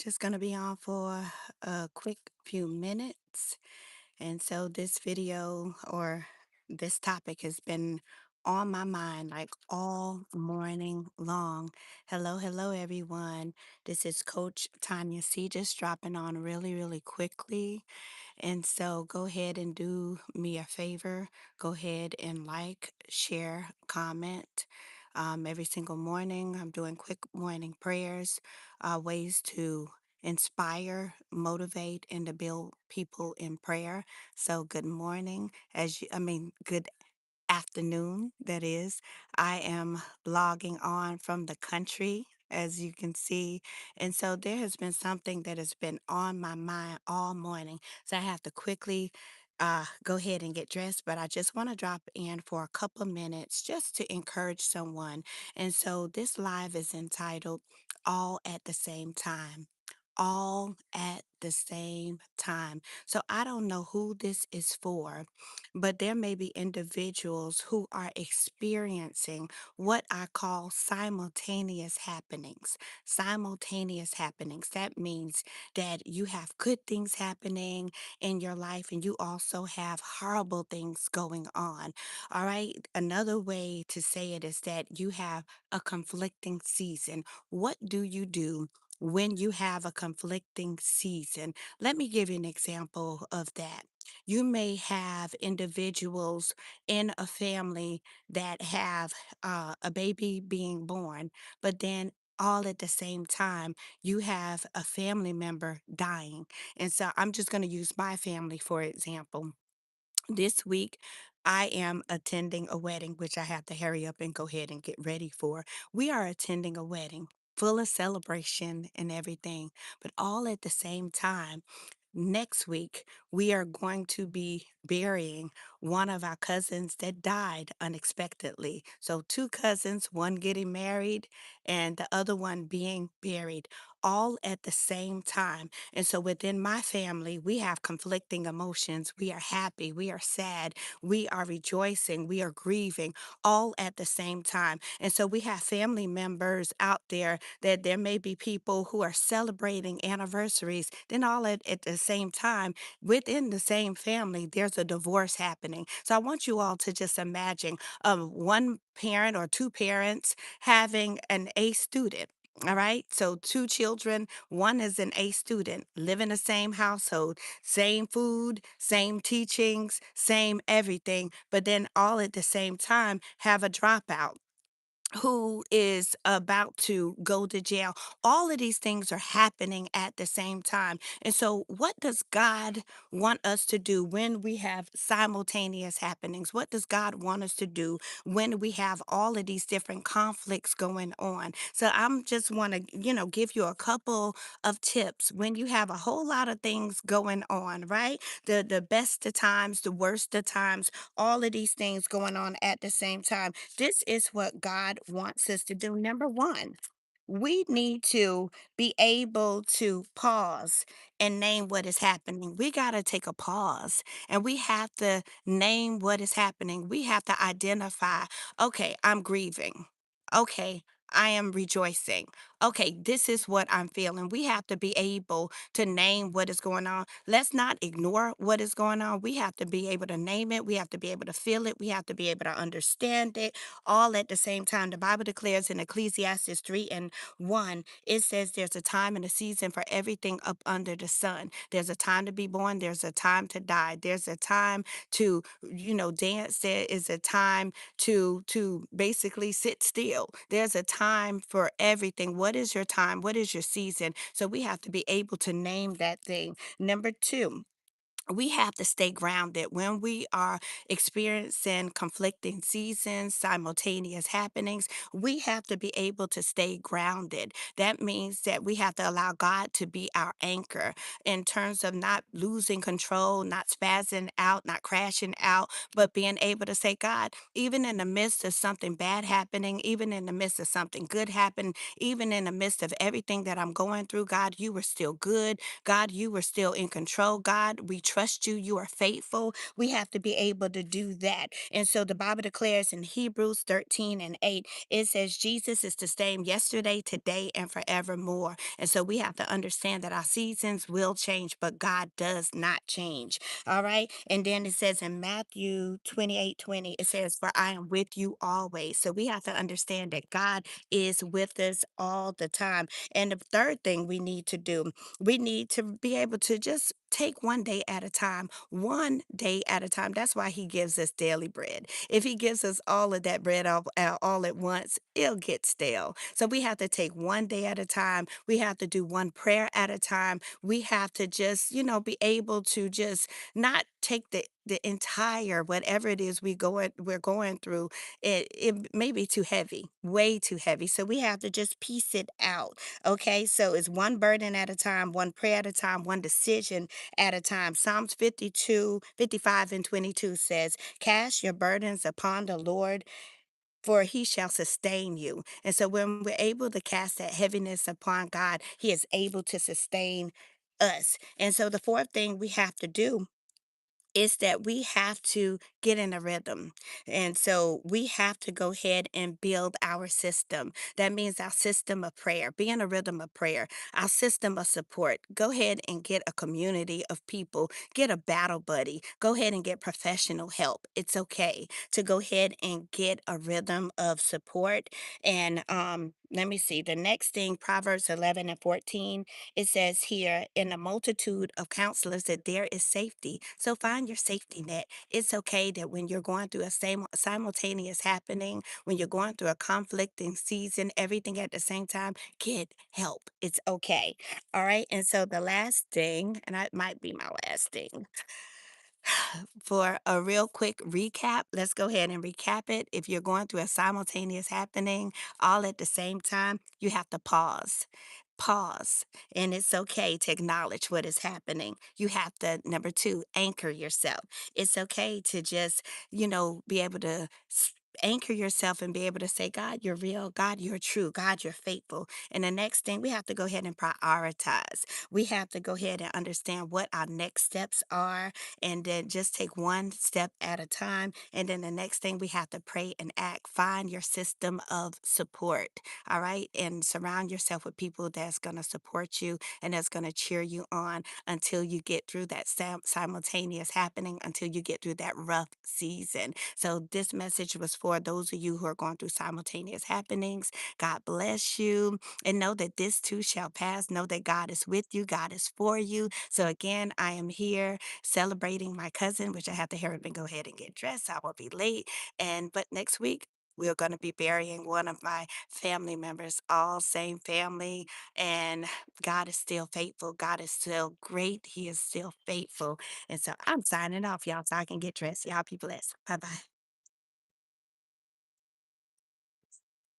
Just going to be on for a quick few minutes. And so, this video or this topic has been on my mind like all morning long. Hello, everyone. This is Coach Tanya C. Just dropping on really quickly. And so go ahead and do me a favor. Go ahead and like, share, comment. Every single morning, I'm doing quick morning prayers, ways to inspire, motivate, and to build people in prayer. So good morning, good afternoon, that is. I am logging on from the country, as you can see. And so there has been something that has been on my mind all morning. So I have to quickly go ahead and get dressed, but I just want to drop in for a couple of minutes just to encourage someone. And so this live is entitled All at the Same Time. All at the same time. So I don't know who this is for, but there may be individuals who are experiencing what I call simultaneous happenings. Simultaneous happenings. That means that you have good things happening in your life and you also have horrible things going on. All right. Another way to say it is that you have a conflicting season. What do you do when you have a conflicting season? Let me give you an example of that. You may have individuals in a family that have a baby being born, but then all at the same time, you have a family member dying. And so I'm just going to use my family for example. This week, I am attending a wedding, which I have to hurry up and go ahead and get ready for. We are attending a wedding full of celebration and everything, but all at the same time. Next week, we are going to be burying one of our cousins that died unexpectedly. So, two cousins, one getting married and the other one being buried, all at the same time. And so, within my family, we have conflicting emotions. We are happy, we are sad, we are rejoicing, we are grieving, all at the same time. And so, we have family members out there that there may be people who are celebrating anniversaries, then all at the same time, within the same family, there's a divorce happening. So I want you all to just imagine one parent or two parents having an A student. All right. So two children, one is an A student, live in the same household, same food, same teachings, same everything, but then all at the same time have a dropout who is about to go to jail. All of these things are happening at the same time. And so, what does God want us to do when we have simultaneous happenings? What does God want us to do when we have all of these different conflicts going on? So, I'm just want to, give you a couple of tips when you have a whole lot of things going on, right? The best of times, the worst of times, all of these things going on at the same time. This is what God wants us to do. Number one, we need to be able to pause and name what is happening. We got to take a pause and we have to name what is happening. We have to identify, okay, I'm grieving. Okay, I am rejoicing. Okay, this is what I'm feeling. We have to be able to name what is going on. Let's not ignore what is going on. We have to be able to name it. We have to be able to feel it. We have to be able to understand it all at the same time. The Bible declares in Ecclesiastes 3 and 1, it says there's a time and a season for everything up under the sun. There's a time to be born. There's a time to die. There's a time to, dance. There is a time to basically sit still. There's a time for everything. What is your time? What is your season? So we have to be able to name that thing. Number two, we have to stay grounded when we are experiencing conflicting seasons, simultaneous happenings. We have to be able to stay grounded. That means that we have to allow God to be our anchor in terms of not losing control, not spazzing out, not crashing out, but being able to say, God, even in the midst of something bad happening, even in the midst of something good happening, even in the midst of everything that I'm going through, God, you were still good. God, you were still in control. God, we trust trust you. You are faithful. We have to be able to do that. And so the Bible declares in Hebrews 13 and 8, it says, Jesus is the same yesterday, today, and forevermore. And so we have to understand that our seasons will change, but God does not change. All right. And then it says in Matthew 28:20, it says, for I am with you always. So we have to understand that God is with us all the time. And the third thing we need to do, we need to be able to just take one day at a time, one day at a time. That's why he gives us daily bread. If he gives us all of that bread all at once, it'll get stale. So we have to take one day at a time. We have to do one prayer at a time. We have to just, be able to just not take the entire whatever it is we're going through. It may be too heavy, way too heavy. So we have to just piece it out. Okay, so it's one burden at a time, one prayer at a time, one decision at a time. Psalms 52, 55, and 22 says, cast your burdens upon the Lord, for he shall sustain you. And so when we're able to cast that heaviness upon God, he is able to sustain us. And so the fourth thing we have to do is that we have to get in a rhythm. And so we have to go ahead and build our system. That means our system of prayer, be in a rhythm of prayer, our system of support. Go ahead and get a community of people, get a battle buddy, go ahead and get professional help. It's okay to go ahead and get a rhythm of support. And let me see, the next thing, Proverbs 11 and 14, it says here, in a multitude of counselors, that there is safety. So find your safety net. It's okay that when you're going through a same simultaneous happening, when you're going through a conflicting season, everything at the same time, get help. It's okay. All right. And so the last thing, and that might be my last thing, for a real quick recap, let's go ahead and recap it. If you're going through a simultaneous happening all at the same time, you have to pause. Pause. And it's okay to acknowledge what is happening. You have to, number two, anchor yourself. It's okay to just, be able to anchor yourself and be able to say, God, you're real. God, you're true. God, you're faithful. And the next thing, we have to go ahead and prioritize. We have to go ahead and understand what our next steps are, and then just take one step at a time. And then the next thing, we have to pray and act. Find your system of support. All right. And surround yourself with people that's going to support you and that's going to cheer you on until you get through that simultaneous happening, until you get through that rough season. So, this message was for those of you who are going through simultaneous happenings. God bless you. And know that this too shall pass. Know that God is with you, God is for you. So, again, I am here celebrating my cousin, which I have to hurry up and go ahead and get dressed. I will be late. But next week, we're going to be burying one of my family members, all same family. And God is still faithful. God is still great. He is still faithful. And so I'm signing off, y'all, so I can get dressed. Y'all be blessed. Bye bye.